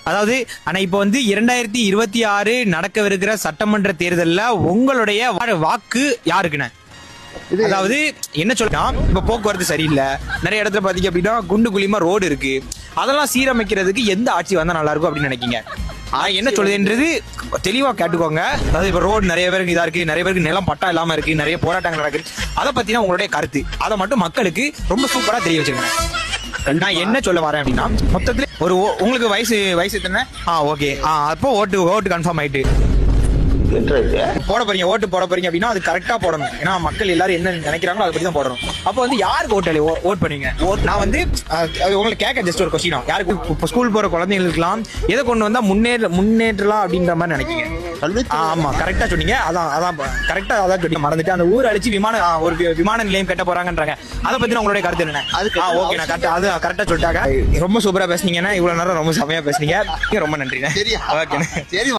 அதாவது ஆனா இப்போ வந்து 2026 நடக்கவிருக்கிற சட்டமன்ற தேர்தல்ல உங்களுடைய வாக்கு யாருக்குண்ணே? அதாவது என்ன சொல்லலாம், இப்ப போக்குவரத்து சரியில்லை, நிறைய இடத்துல பாத்தீங்க அப்படின்னா குண்டு குழியுமா ரோடு இருக்கு, அதெல்லாம் சீரமைக்கிறதுக்கு எந்த ஆட்சி வந்தா நல்லா இருக்கும் அப்படின்னு நினைக்கீங்க? என்ன சொல்லுதுன்றது தெளிவா கேட்டுக்கோங்க. அதாவது இப்ப ரோடு நிறைய பேருக்கு இதா இருக்கு, நிறைய பேருக்கு நிலம் பட்டா இல்லாம இருக்கு, நிறைய போராட்டங்கள் நடக்குது. அதை பத்தினா உங்களுடைய கருத்து, அதை மட்டும் மக்களுக்கு ரொம்ப சூப்பரா தெரிய வச்சுக்கோங்க. நான் என்ன சொல்ல வரேன் அப்படின்னா, மொத்தத்துல ஒரு உங்களுக்கு வயசு எத்தனை? ஓகே, அப்போ ஓட்டு கன்ஃபார்ம் ஆயிட்டு போட போறீங்க, ஓட்டு போட போறீங்க அப்படின்னா அது கரெக்டா போடணும். ஏன்னா மக்கள் எல்லாரும் என்ன நினைக்கிறாங்களோ அதை பத்தி தான் போடணும். அப்போ வந்து யாருக்கு ஓட் பண்ணுவீங்க? நான் வந்து உங்களுக்கு கேட்க ஜஸ்ட் ஒரு கொஸ்டினா, யாருக்கு இப்போ ஸ்கூல் போற குழந்தைங்களுக்குலாம் எதை கொண்டு வந்தா முன்னேற்றலாம் அப்படின்ற மாதிரி நினைக்கிறீங்க? ஆமா, கரெக்டா சொன்னீங்க. அதான் கரெக்டா அதான் சொன்னீங்க. மறந்துட்டு அந்த ஊர் அழிச்சு ஒரு விமான நிலையம் கட்ட போறாங்கன்றாங்க. அதை பத்தி உங்களுடைய கருத்து என்ன? ஓகே, நான் கரெக்டா சொல்லிட்டாங்க. ரொம்ப சூப்பரா பேசுனீங்கன்னா, இவ்வளவு நேரம் ரொம்ப செமையா பேசுனீங்க. ரொம்ப நன்றி. ஓகே.